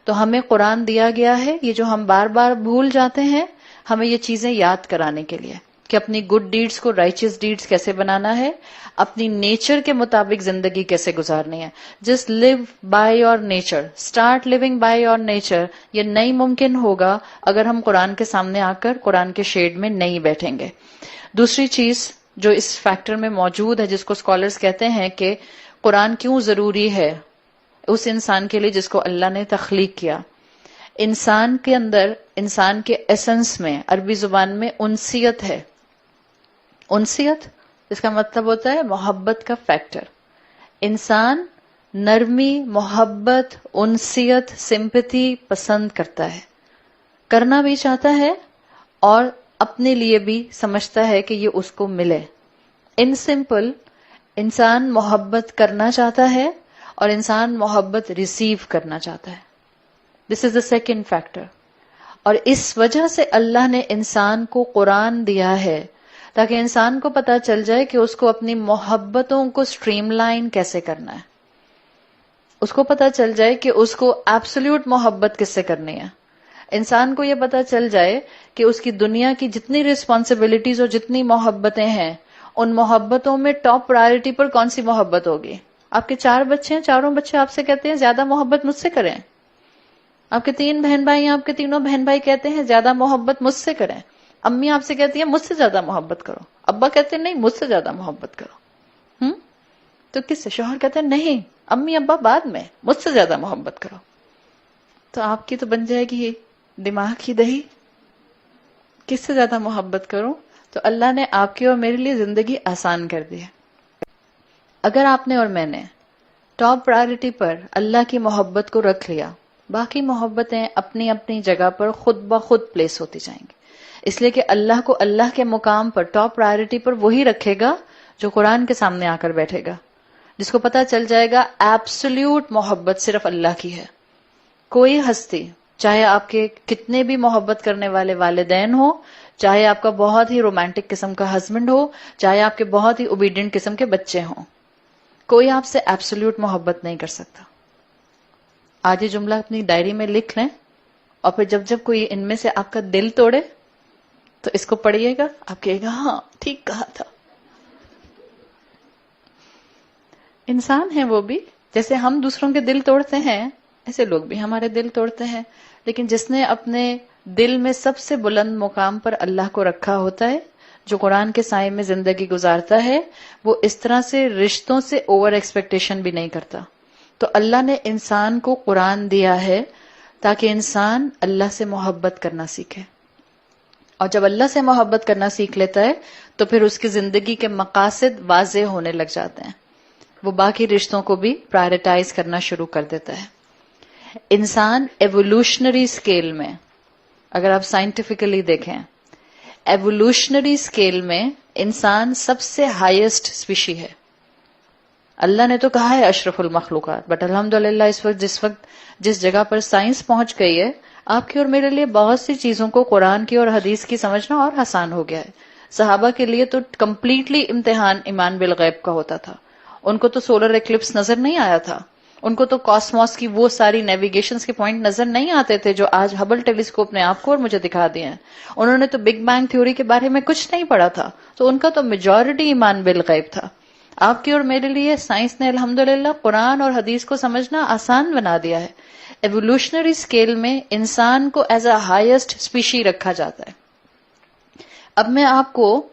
تو ہمیں قرآن دیا گیا ہے، یہ جو ہم بار بار بھول جاتے ہیں ہمیں یہ چیزیں یاد کرانے کے لیے. کہ اپنی گڈ ڈیڈز کو رائچس ڈیڈز کیسے بنانا ہے، اپنی نیچر کے مطابق زندگی کیسے گزارنی ہے. Just live by your nature, start living by your nature. یہ نہیں ممکن ہوگا اگر ہم قرآن کے سامنے آ کر قرآن کے شیڈ میں نہیں بیٹھیں گے. دوسری چیز جو اس فیکٹر میں موجود ہے، جس کو اسکالرز کہتے ہیں کہ قرآن کیوں ضروری ہے اس انسان کے لیے جس کو اللہ نے تخلیق کیا. انسان کے اندر، انسان کے ایسنس میں عربی زبان میں انسیت ہے. انسیت اس کا مطلب ہوتا ہے محبت کا فیکٹر. انسان نرمی، محبت، انسیت، سمپتھی پسند کرتا ہے، کرنا بھی چاہتا ہے اور اپنے لیے بھی سمجھتا ہے کہ یہ اس کو ملے. ان سمپل انسان محبت کرنا چاہتا ہے اور انسان محبت ریسیو کرنا چاہتا ہے. This is the second factor. اور اس وجہ سے اللہ نے انسان کو قرآن دیا ہے تاکہ انسان کو پتا چل جائے کہ اس کو اپنی محبتوں کو سٹریم لائن کیسے کرنا ہے. اس کو پتا چل جائے کہ اس کو ایبسلیوٹ محبت کس سے کرنی ہے. انسان کو یہ پتا چل جائے کہ اس کی دنیا کی جتنی ریسپانسبلٹیز اور جتنی محبتیں ہیں، ان محبتوں میں ٹاپ پرائرٹی پر کون سی محبت ہوگی. آپ کے 4 بچے ہیں، چاروں بچے آپ سے کہتے ہیں زیادہ محبت مجھ سے کریں. آپ کے 3 بہن بھائی ہیں، آپ کے تینوں بہن بھائی کہتے ہیں زیادہ محبت مجھ سے کریں. امی آپ سے کہتی ہیں مجھ سے زیادہ محبت کرو، ابا کہتے ہیں نہیں مجھ سے زیادہ محبت کرو. تو کس سے؟ شوہر کہتے ہیں نہیں امی ابا بعد میں، مجھ سے زیادہ محبت کرو. تو آپ کی تو بن جائے گی دماغ کی دہی، کس سے زیادہ محبت کروں. تو اللہ نے آپ کی اور میرے لیے زندگی آسان کر دی ہے. اگر آپ نے اور میں نے ٹاپ پرائرٹی پر اللہ کی محبت کو رکھ لیا، باقی محبتیں اپنی اپنی جگہ پر خود بخود پلیس ہوتی جائیں گی. اس لیے کہ اللہ کو اللہ کے مقام پر، ٹاپ پرائرٹی پر وہی رکھے گا جو قرآن کے سامنے آ کر بیٹھے گا، جس کو پتا چل جائے گا ایبسلیوٹ محبت صرف اللہ کی ہے. کوئی ہستی، چاہے آپ کے کتنے بھی محبت کرنے والے والدین ہو، چاہے آپ کا بہت ہی رومانٹک قسم کا ہسبینڈ ہو، چاہے آپ کے بہت ہی اوبیڈینٹ قسم کے بچے ہوں، کوئی آپ سے ایبسلیوٹ محبت نہیں کر سکتا. آج یہ جملہ اپنی ڈائری میں لکھ لیں، اور پھر جب جب کوئی ان میں سے آپ کا دل توڑے تو اس کو پڑھیے گا، آپ کہے گا ہاں ٹھیک کہا تھا. انسان ہیں وہ بھی، جیسے ہم دوسروں کے دل توڑتے ہیں ایسے لوگ بھی ہمارے دل توڑتے ہیں. لیکن جس نے اپنے دل میں سب سے بلند مقام پر اللہ کو رکھا ہوتا ہے، جو قرآن کے سائے میں زندگی گزارتا ہے، وہ اس طرح سے رشتوں سے اوور ایکسپیکٹیشن بھی نہیں کرتا. تو اللہ نے انسان کو قرآن دیا ہے تاکہ انسان اللہ سے محبت کرنا سیکھے. اور جب اللہ سے محبت کرنا سیکھ لیتا ہے تو پھر اس کی زندگی کے مقاصد واضح ہونے لگ جاتے ہیں. وہ باقی رشتوں کو بھی پرائرٹائز کرنا شروع کر دیتا ہے. انسان ایوولوشنری اسکیل میں، اگر آپ سائنٹیفکلی دیکھیں، ایوولوشنری اسکیل میں انسان سب سے ہائیسٹ اسپیشی ہے. اللہ نے تو کہا ہے اشرف المخلوقات، بٹ الحمدللہ اس وقت جس جگہ پر سائنس پہنچ گئی ہے، آپ کی اور میرے لیے بہت سی چیزوں کو قرآن کی اور حدیث کی سمجھنا اور آسان ہو گیا ہے. صحابہ کے لیے تو کمپلیٹلی امتحان ایمان بالغیب کا ہوتا تھا. ان کو تو سولر ایکلپس نظر نہیں آیا تھا، ان کو تو کاسموس کی وہ ساری نیویگیشنز کے پوائنٹ نظر نہیں آتے تھے جو آج ہبل ٹیلیسکوپ نے آپ کو اور مجھے دکھا دیے ہیں. انہوں نے تو بگ بینگ تھیوری کے بارے میں کچھ نہیں پڑھا تھا، تو ان کا تو میجورٹی ایمان بالغیب تھا. آپ کی اور میرے لیے سائنس نے الحمدللہ قرآن اور حدیث کو سمجھنا آسان بنا دیا ہے. ایوولوشنری اسکیل میں انسان کو ایز اے ہائیسٹ اسپیشی رکھا جاتا ہے. اب میں آپ کو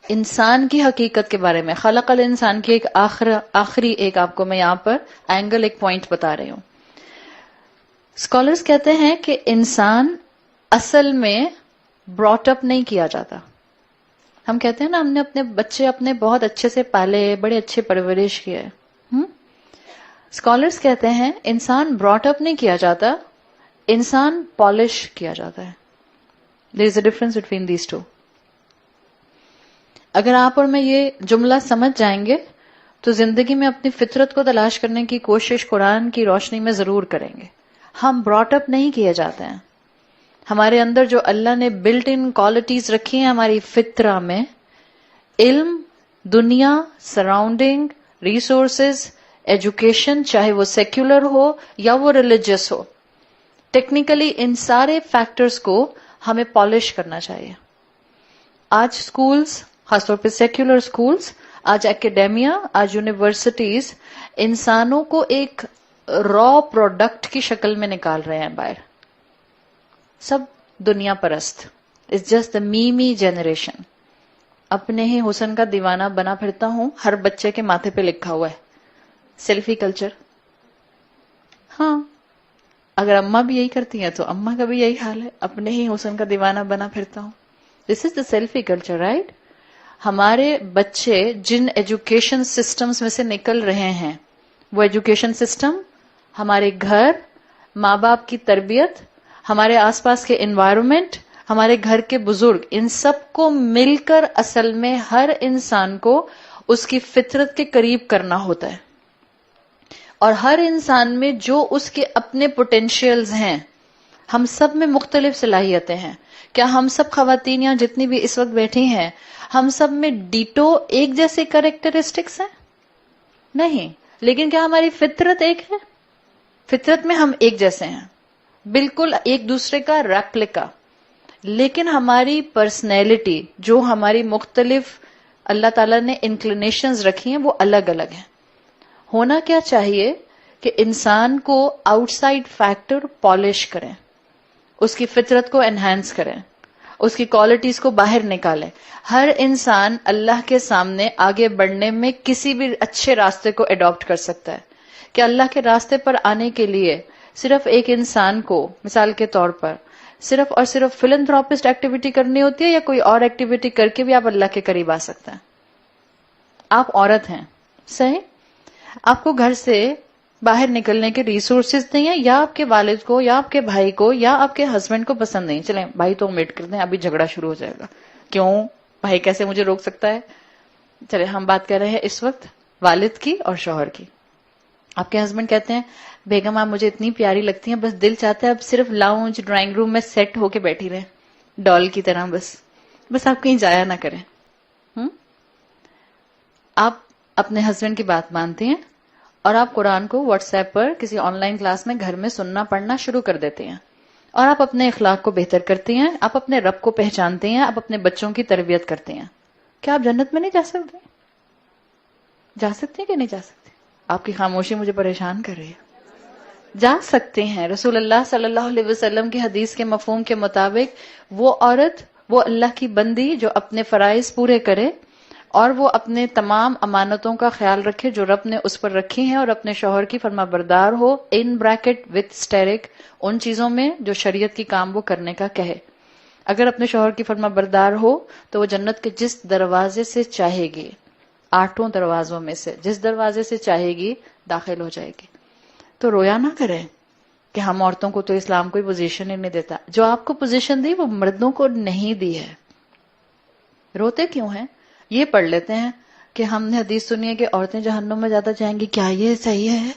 انسان کی حقیقت کے بارے میں، خلق الانسان کی ایک آخری ایک آپ کو میں یہاں پر اینگل، ایک پوائنٹ بتا رہی ہوں. اسکالرز کہتے ہیں کہ انسان اصل میں براٹ اپ نہیں کیا جاتا. ہم کہتے ہیں نا ہم نے اپنے بچے اپنے بہت اچھے سے پالے، بڑے اچھے پرورش کیے. اسکالرز کہتے ہیں انسان براٹ اپ نہیں کیا جاتا، انسان پالش کیا جاتا ہے. There is a difference between these two. اگر آپ اور میں یہ جملہ سمجھ جائیں گے تو زندگی میں اپنی فطرت کو تلاش کرنے کی کوشش قرآن کی روشنی میں ضرور کریں گے. ہم براٹ اپ نہیں کیے جاتے ہیں. ہمارے اندر جو اللہ نے بلٹ ان کوالٹیز رکھی ہیں ہماری فطرہ میں، علم، دنیا، سراؤنڈنگ، ریسورسز، ایجوکیشن، چاہے وہ سیکولر ہو یا وہ ریلیجس ہو، ٹیکنیکلی ان سارے فیکٹرز کو ہمیں پالش کرنا چاہیے. آج سکولز، خاص طور پہ سیکولر سکولز، آج اکیڈیمیا، آج یونیورسٹیز انسانوں کو ایک را پروڈکٹ کی شکل میں نکال رہے ہیں باہر. سب دنیا پرست. It's just the me generation. اپنے ہی حسن کا دیوانہ بنا پھرتا ہوں، ہر بچے کے ماتھے پہ لکھا ہوا ہے سیلفی کلچر. ہاں، اگر اماں بھی یہی کرتی ہیں تو اماں کا بھی یہی حال ہے، اپنے ہی حسن کا دیوانہ بنا پھرتا ہوں. دس از دا سیلفی کلچر، رائٹ؟ ہمارے بچے جن ایجوکیشن سسٹمز میں سے نکل رہے ہیں، وہ ایجوکیشن سسٹم ہمارے گھر، ماں باپ کی تربیت، ہمارے آس پاس کے انوائرمنٹ، ہمارے گھر کے بزرگ، ان سب کو مل کر اصل میں ہر انسان کو اس کی فطرت کے قریب کرنا ہوتا ہے. اور ہر انسان میں جو اس کے اپنے پوٹینشیلز ہیں، ہم سب میں مختلف صلاحیتیں ہیں. کیا ہم سب خواتین یہاں جتنی بھی اس وقت بیٹھی ہیں، ہم سب میں ڈیٹو ایک جیسے کریکٹرسٹکس ہیں؟ نہیں. لیکن کیا ہماری فطرت ایک ہے؟ فطرت میں ہم ایک جیسے ہیں، بالکل ایک دوسرے کا ریپلیکا. لیکن ہماری پرسنالٹی، جو ہماری مختلف اللہ تعالیٰ نے انکلینیشنز رکھی ہیں، وہ الگ الگ ہیں. ہونا کیا چاہیے کہ انسان کو آؤٹ سائڈ فیکٹر پالش کریں، اس کی فطرت کو انہینس کریں، اس کی کوالٹیز کو باہر نکالیں. ہر انسان اللہ کے سامنے آگے بڑھنے میں کسی بھی اچھے راستے کو اڈاپٹ کر سکتا ہے. کہ اللہ کے راستے پر آنے کے لیے صرف ایک انسان کو مثال کے طور پر صرف اور صرف فلنتھراپسٹ ایکٹیویٹی کرنی ہوتی ہے، یا کوئی اور ایکٹیویٹی کر کے بھی آپ اللہ کے قریب آ سکتے ہیں؟ آپ عورت ہیں، صحیح؟ آپ کو گھر سے باہر نکلنے کے ریسورسز نہیں ہیں، یا آپ کے والد کو یا آپ کے بھائی کو یا آپ کے ہسبینڈ کو پسند نہیں. چلیں بھائی تو ویٹ کرتے ہیں، ابھی جھگڑا شروع ہو جائے گا. کیوں؟ بھائی کیسے مجھے روک سکتا ہے؟ چلیں ہم بات کر رہے ہیں اس وقت والد کی اور شوہر کی. آپ کے ہسبینڈ کہتے ہیں بیگم آپ مجھے اتنی پیاری لگتی ہیں، بس دل چاہتا ہے اب صرف لاؤنج ڈرائنگ روم میں سیٹ ہو کے بیٹھی رہیں ڈال کی طرح، بس آپ کہیں جایا نہ کریں. آپ اپنے ہسبینڈ کی بات مانتے ہیں اور آپ قرآن کو واٹس ایپ پر کسی آن لائن کلاس میں گھر میں سننا پڑھنا شروع کر دیتے ہیں، اور آپ اپنے اخلاق کو بہتر کرتے ہیں، آپ اپنے رب کو پہچانتے ہیں، آپ اپنے بچوں کی تربیت کرتے ہیں. کیا آپ جنت میں نہیں جا سکتے؟ جا سکتے ہیں کہ نہیں جا سکتے؟ آپ کی خاموشی مجھے پریشان کر رہی ہے. جا سکتے ہیں. رسول اللہ صلی اللہ علیہ وسلم کی حدیث کے مفہوم کے مطابق وہ عورت، وہ اللہ کی بندی جو اپنے فرائض پورے کرے اور وہ اپنے تمام امانتوں کا خیال رکھے جو رب نے اس پر رکھی ہیں، اور اپنے شوہر کی فرما بردار ہو ان بریکٹ وتھ اسٹیرک، ان چیزوں میں جو شریعت کی کام وہ کرنے کا کہے. اگر اپنے شوہر کی فرما بردار ہو تو وہ جنت کے جس دروازے سے چاہے گی، 8 دروازوں میں سے جس دروازے سے چاہے گی داخل ہو جائے گی. تو رویا نہ کریں کہ ہم عورتوں کو تو اسلام کوئی پوزیشن ہی نہیں دیتا. جو آپ کو پوزیشن دی وہ مردوں کو نہیں دی ہے. روتے کیوں ہیں؟ یہ پڑھ لیتے ہیں کہ ہم نے حدیث سنی ہے کہ عورتیں جہنم میں زیادہ جائیں گی. کیا یہ صحیح ہے؟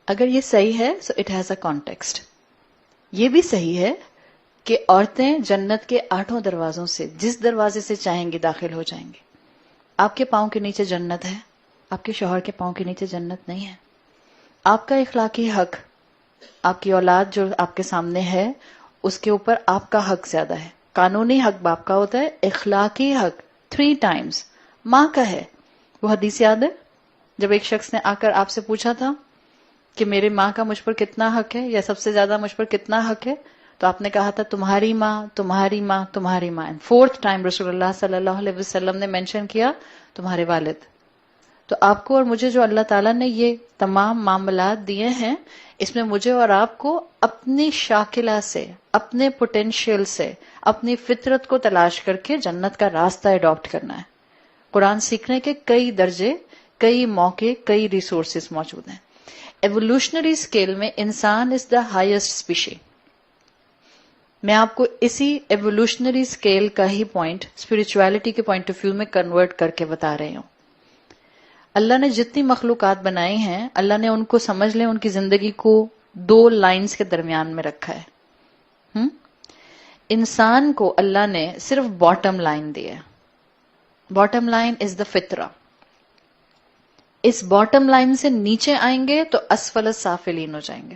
اگر یہ صحیح ہے so it has a context. یہ بھی صحیح ہے کہ عورتیں جنت کے 8 دروازوں سے جس دروازے سے چاہیں گی داخل ہو جائیں گی. آپ کے پاؤں کے نیچے جنت ہے، آپ کے شوہر کے پاؤں کے نیچے جنت نہیں ہے. آپ کا اخلاقی حق، آپ کی اولاد جو آپ کے سامنے ہے اس کے اوپر آپ کا حق زیادہ ہے. قانونی حق باپ کا ہوتا ہے، اخلاقی حق 3 times ماں کا ہے. وہ حدیث یاد ہے جب ایک شخص نے آ کر آپ سے پوچھا تھا کہ میرے ماں کا مجھ پر کتنا حق ہے، یا سب سے زیادہ مجھ پر کتنا حق ہے، تو آپ نے کہا تھا تمہاری ماں، تمہاری ماں، تمہاری ماں. 4th time رسول اللہ صلی اللہ علیہ وسلم نے مینشن کیا تمہارے والد. تو آپ کو اور مجھے جو اللہ تعالیٰ نے یہ تمام معاملات دیے ہیں، اس میں مجھے اور آپ کو اپنی شاکلہ سے، اپنے پوٹینشیل سے، اپنی فطرت کو تلاش کر کے جنت کا راستہ اڈاپٹ کرنا ہے. قرآن سیکھنے کے کئی درجے، کئی موقع، کئی ریسورسز موجود ہیں. ایوولوشنری اسکیل میں انسان از دا ہائیسٹ اسپیشی. میں آپ کو اسی ایوولوشنری اسکیل کا ہی پوائنٹ اسپرچویلٹی کے پوائنٹ آف ویو میں کنورٹ کر کے بتا رہی ہوں. اللہ نے جتنی مخلوقات بنائی ہیں، اللہ نے ان کو سمجھ لیں ان کی زندگی کو 2 لائنز کے درمیان میں رکھا ہے. انسان کو اللہ نے صرف باٹم لائن دی ہے. باٹم لائن از دا فطرہ. اس باٹم لائن سے نیچے آئیں گے تو اسفل السافلین ہو جائیں گے.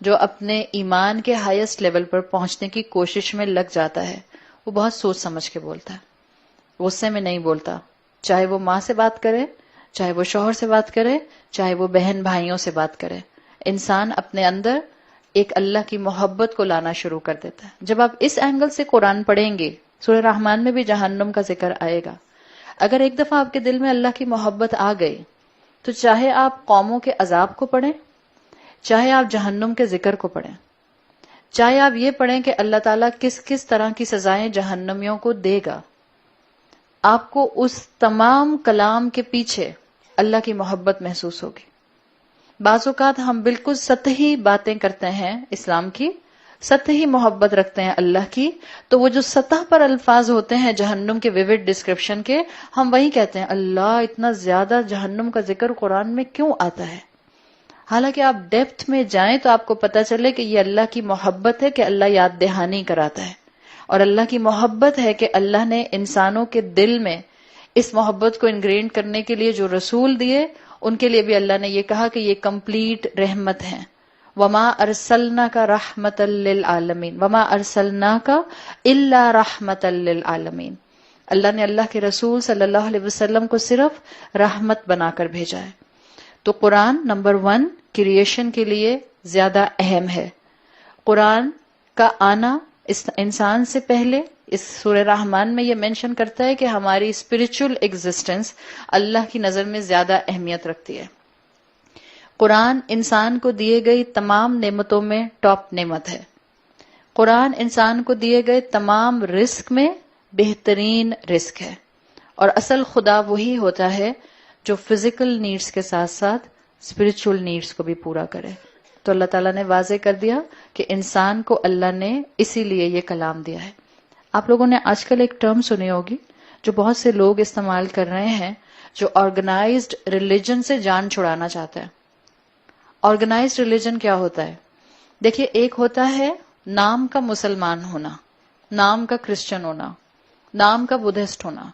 جو اپنے ایمان کے ہائیسٹ لیول پر پہنچنے کی کوشش میں لگ جاتا ہے وہ بہت سوچ سمجھ کے بولتا ہے، غصے میں نہیں بولتا، چاہے وہ ماں سے بات کرے، چاہے وہ شوہر سے بات کرے، چاہے وہ بہن بھائیوں سے بات کرے۔ انسان اپنے اندر ایک اللہ کی محبت کو لانا شروع کر دیتا ہے۔ جب آپ اس اینگل سے قرآن پڑھیں گے، سورہ رحمان میں بھی جہنم کا ذکر آئے گا، اگر ایک دفعہ آپ کے دل میں اللہ کی محبت آ گئی تو چاہے آپ قوموں کے عذاب کو پڑھیں، چاہے آپ جہنم کے ذکر کو پڑھیں، چاہے آپ یہ پڑھیں کہ اللہ تعالیٰ کس کس طرح کی سزائیں جہنمیوں کو دے گا، آپ کو اس تمام کلام کے پیچھے اللہ کی محبت محسوس ہوگی۔ بعض اوقات ہم بالکل سطحی باتیں کرتے ہیں اسلام کی، سطحی محبت رکھتے ہیں اللہ کی، تو وہ جو سطح پر الفاظ ہوتے ہیں جہنم کے ویوڈ ڈسکرپشن کے، ہم وہی کہتے ہیں اللہ اتنا زیادہ جہنم کا ذکر قرآن میں کیوں آتا ہے؟ حالانکہ آپ ڈیپتھ میں جائیں تو آپ کو پتہ چلے کہ یہ اللہ کی محبت ہے کہ اللہ یاد دہانی کراتا ہے، اور اللہ کی محبت ہے کہ اللہ نے انسانوں کے دل میں اس محبت کو انگرینڈ کرنے کے لیے جو رسول دیے، ان کے لیے بھی اللہ نے یہ کہا کہ یہ کمپلیٹ رحمت ہے۔ وما ارسلناک رحمتا للعالمین وما ارسلناک الا رحمتا للعالمین، اللہ نے اللہ کے رسول صلی اللہ علیہ وسلم کو صرف رحمت بنا کر بھیجا ہے۔ تو قرآن نمبر 1 کریشن کے لیے زیادہ اہم ہے۔ قرآن کا آنا اس انسان سے پہلے اس سورہ رحمان میں یہ مینشن کرتا ہے کہ ہماری اسپرچل ایگزسٹنس اللہ کی نظر میں زیادہ اہمیت رکھتی ہے۔ قرآن انسان کو دیے گئی تمام نعمتوں میں ٹاپ نعمت ہے۔ قرآن انسان کو دیے گئے تمام رزق میں بہترین رزق ہے، اور اصل خدا وہی ہوتا ہے جو فزیکل نیڈز کے ساتھ ساتھ اسپرچل نیڈز کو بھی پورا کرے۔ تو اللہ تعالیٰ نے واضح کر دیا کہ انسان کو اللہ نے اسی لیے یہ کلام دیا ہے۔ آپ لوگوں نے آج کل ایک ٹرم سنی ہوگی جو بہت سے لوگ استعمال کر رہے ہیں، جو آرگنائزڈ ریلیجن سے جان چھڑانا چاہتا ہے۔ آرگنائزڈ ریلیجن کیا ہوتا ہے؟ دیکھیے، ایک ہوتا ہے نام کا مسلمان ہونا، نام کا کرسچن ہونا، نام کا بدھسٹ ہونا،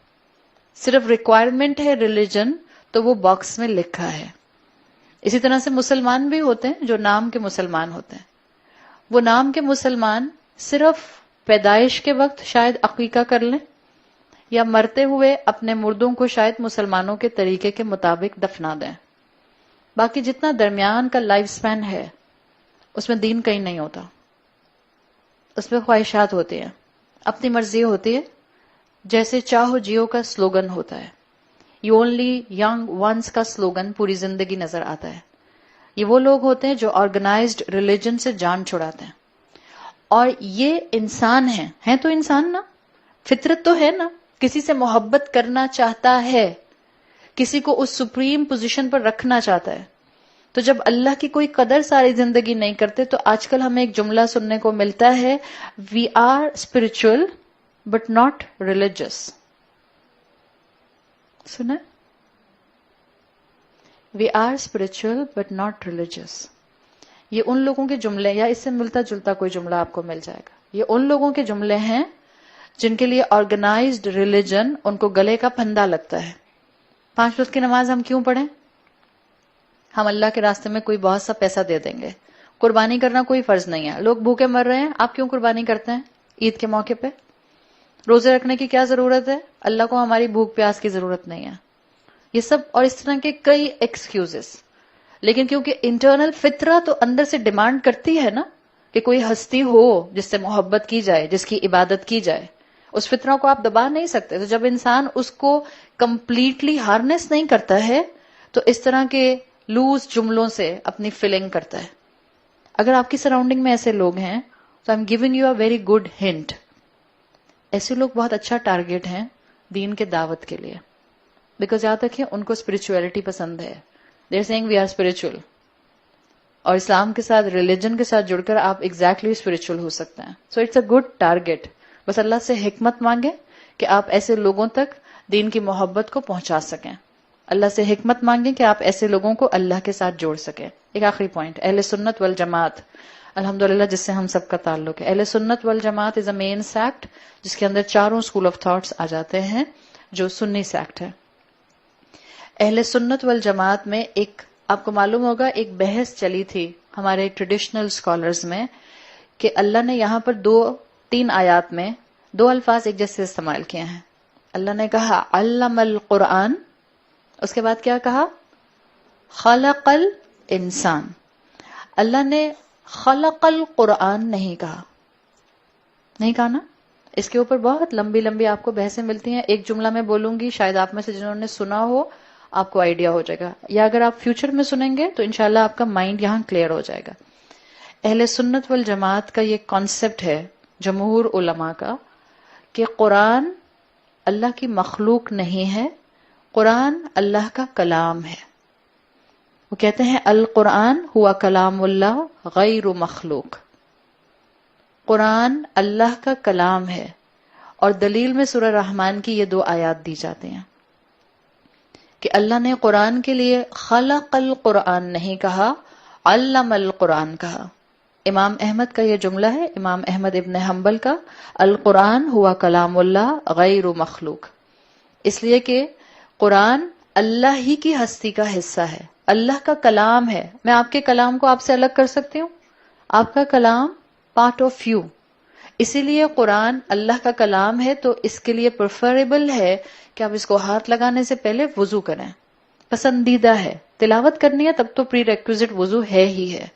صرف ریکوائرمنٹ ہے ریلیجن تو وہ باکس میں لکھا ہے۔ اسی طرح سے مسلمان بھی ہوتے ہیں جو نام کے مسلمان ہوتے ہیں، وہ نام کے مسلمان صرف پیدائش کے وقت شاید عقیقہ کر لیں، یا مرتے ہوئے اپنے مردوں کو شاید مسلمانوں کے طریقے کے مطابق دفنا دیں، باقی جتنا درمیان کا لائف سپین ہے اس میں دین کہیں نہیں ہوتا، اس میں خواہشات ہوتی ہیں، اپنی مرضی ہوتی ہے، جیسے چاہو جیو کا سلوگن ہوتا ہے، یو اونلی ینگ ونس کا سلوگن پوری زندگی نظر آتا ہے۔ یہ وہ لوگ ہوتے ہیں جو آرگنائزڈ ریلیجن سے جان چھڑاتے ہیں، اور یہ انسان ہیں تو انسان نا، فطرت تو ہے نا، کسی سے محبت کرنا چاہتا ہے، کسی کو اس سپریم پوزیشن پر رکھنا چاہتا ہے۔ تو جب اللہ کی کوئی قدر ساری زندگی نہیں کرتے تو آج کل ہمیں ایک جملہ سننے کو ملتا ہے، we are spiritual but not religious. سنا؟ We are spiritual but not religious. یہ ان لوگوں کے جملے، یا اس سے ملتا جلتا کوئی جملہ آپ کو مل جائے گا، یہ ان لوگوں کے جملے ہیں جن کے لیے آرگنائزڈ ریلیجن ان کو گلے کا پھندا لگتا ہے۔ 5 وقت کی نماز ہم کیوں پڑھیں؟ ہم اللہ کے راستے میں کوئی بہت سا پیسہ دے دیں گے۔ قربانی کرنا کوئی فرض نہیں ہے، لوگ بھوکے مر رہے ہیں، آپ کیوں قربانی کرتے ہیں عید کے موقع پہ؟ روزے رکھنے کی کیا ضرورت ہے؟ اللہ کو ہماری بھوک پیاس کی ضرورت نہیں ہے۔ یہ سب اور اس طرح کے کئی ایکسکیوزز، لیکن کیونکہ انٹرنل فطرہ تو اندر سے ڈیمانڈ کرتی ہے نا کہ کوئی ہستی ہو جس سے محبت کی جائے، جس کی عبادت کی جائے، اس فطرہ کو آپ دبا نہیں سکتے۔ تو جب انسان اس کو کمپلیٹلی ہارنس نہیں کرتا ہے تو اس طرح کے لوز جملوں سے اپنی فیلنگ کرتا ہے۔ اگر آپ کی سراؤنڈنگ میں ایسے لوگ ہیں تو I am giving you a very good hint, ایسے لوگ بہت اچھا ٹارگیٹ ہیں دین کے دعوت کے لیے، بیکاز یاد رکھیں ان کو اسپرچولیٹی پسند ہے، they are saying we are spiritual, اور اسلام کے ساتھ ریلیجن کے ساتھ جڑ کر آپ ایگزیکٹلی اسپرچل ہو سکتے ہیں۔ So it's a good target, بس اللہ سے حکمت مانگیں کہ آپ ایسے لوگوں تک دین کی محبت کو پہنچا سکیں، اللہ سے حکمت مانگیں کہ آپ ایسے لوگوں کو اللہ کے ساتھ جوڑ سکیں۔ ایک آخری پوائنٹ، اہل سنت والجماعت، الحمدللہ جس سے ہم سب کا تعلق ہے۔ اہل سنت والجماعت از اے مین سیکٹ جس کے اندر چاروں اسکول آف تھاٹس آ جاتے ہیں، جو سنی سیکٹ ہے۔ اہل سنت والجماعت میں ایک، آپ کو معلوم ہوگا، ایک بحث چلی تھی ہمارے ٹریڈیشنل اسکالرز میں کہ اللہ نے یہاں پر 2-3 آیات میں 2 الفاظ ایک جیسے استعمال کیے ہیں. اللہ نے کہا علم القرآن، اس کے بعد کیا کہا؟ خلق الانسان. اللہ نے خلق القرآن نہیں کہا، نہیں کہا نا. اس کے اوپر بہت لمبی لمبی آپ کو بحثیں ملتی ہیں. ایک جملہ میں بولوں گی، شاید آپ میں سے جنہوں نے سنا ہو آپ کو آئیڈیا ہو جائے گا، یا اگر آپ فیوچر میں سنیں گے تو انشاءاللہ آپ کا مائنڈ یہاں کلیئر ہو جائے گا. اہل سنت والجماعت کا یہ کانسیپٹ ہے، جمہور علماء کا، کہ قرآن اللہ کی مخلوق نہیں ہے، قرآن اللہ کا کلام ہے. وہ کہتے ہیں القرآن ہوا کلام اللہ غیر مخلوق. قرآن اللہ کا کلام ہے، اور دلیل میں سورہ رحمان کی یہ 2 آیات دی جاتی ہیں کہ اللہ نے قرآن کے لیے خلق القرآن نہیں کہا، علم القرآن کہا. امام احمد کا یہ جملہ ہے، امام احمد ابن حنبل کا، القرآن ہوا کلام اللہ غیر مخلوق. اس لیے کہ قرآن اللہ ہی کی ہستی کا حصہ ہے، اللہ کا کلام ہے. میں آپ کے کلام کو آپ سے الگ کر سکتی ہوں؟ آپ کا کلام پارٹ آف یو. اسی لیے قرآن اللہ کا کلام ہے تو اس کے لیے پریفریبل ہے کہ آپ اس کو ہاتھ لگانے سے پہلے وضو کریں. پسندیدہ ہے، تلاوت کرنی ہے تب تو پری ریکویزٹ وضو ہے ہی ہے،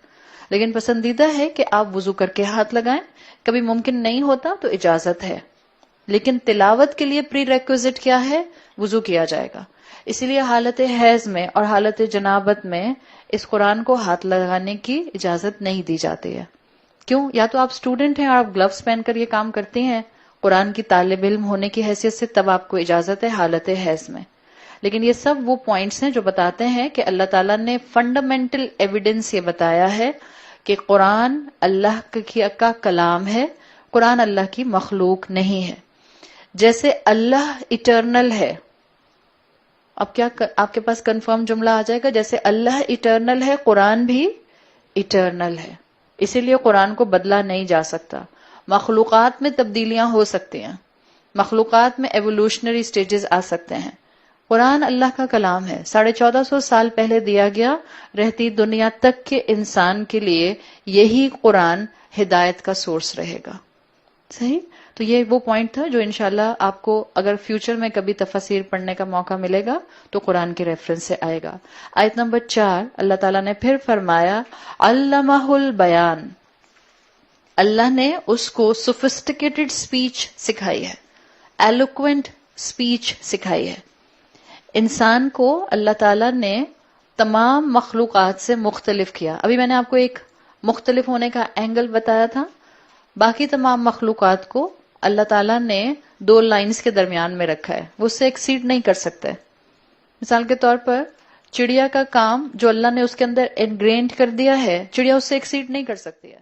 لیکن پسندیدہ ہے کہ آپ وضو کر کے ہاتھ لگائیں. کبھی ممکن نہیں ہوتا تو اجازت ہے، لیکن تلاوت کے لیے پری ریکویزٹ کیا ہے؟ وضو کیا جائے گا. اسی لیے حالت حیض میں اور حالت جنابت میں اس قرآن کو ہاتھ لگانے کی اجازت نہیں دی جاتی ہے. کیوں؟ یا تو آپ اسٹوڈنٹ ہیں اور آپ گلوز پہن کر یہ کام کرتے ہیں، قرآن کی طالب علم ہونے کی حیثیت سے تب آپ کو اجازت ہے حالت حیض میں. لیکن یہ سب وہ پوائنٹس ہیں جو بتاتے ہیں کہ اللہ تعالیٰ نے فنڈامنٹل ایویڈنس یہ بتایا ہے کہ قرآن اللہ کا کلام ہے، قرآن اللہ کی مخلوق نہیں ہے. جیسے اللہ ایٹرنل ہے، اب کیا آپ کے پاس کنفرم جملہ آ جائے گا، جیسے اللہ ایٹرنل ہے قرآن بھی ایٹرنل ہے. اسی لیے قرآن کو بدلا نہیں جا سکتا. مخلوقات میں تبدیلیاں ہو سکتی ہیں، مخلوقات میں ایوولوشنری سٹیجز آ سکتے ہیں. قرآن اللہ کا کلام ہے، 1450 سال پہلے دیا گیا، رہتی دنیا تک کے انسان کے لیے یہی قرآن ہدایت کا سورس رہے گا. صحیح؟ تو یہ وہ پوائنٹ تھا جو انشاءاللہ آپ کو اگر فیوچر میں کبھی تفاسیر پڑھنے کا موقع ملے گا تو قرآن کے ریفرنس سے آئے گا. آیت نمبر 4 اللہ تعالیٰ نے پھر فرمایا علمہ البیان. اللہ نے اس کو سوفسٹیکیٹڈ سپیچ سکھائی ہے، ایلوکوینٹ سپیچ سکھائی ہے. انسان کو اللہ تعالیٰ نے تمام مخلوقات سے مختلف کیا. ابھی میں نے آپ کو ایک مختلف ہونے کا اینگل بتایا تھا. باقی تمام مخلوقات کو اللہ تعالیٰ نے 2 لائنز کے درمیان میں رکھا ہے، وہ اس سے ایکسیڈ نہیں کر سکتے. مثال کے طور پر چڑیا کا کام جو اللہ نے اس کے اندر انگرینڈ کر دیا ہے، چڑیا اس سے ایکسیڈ نہیں کر سکتی ہے.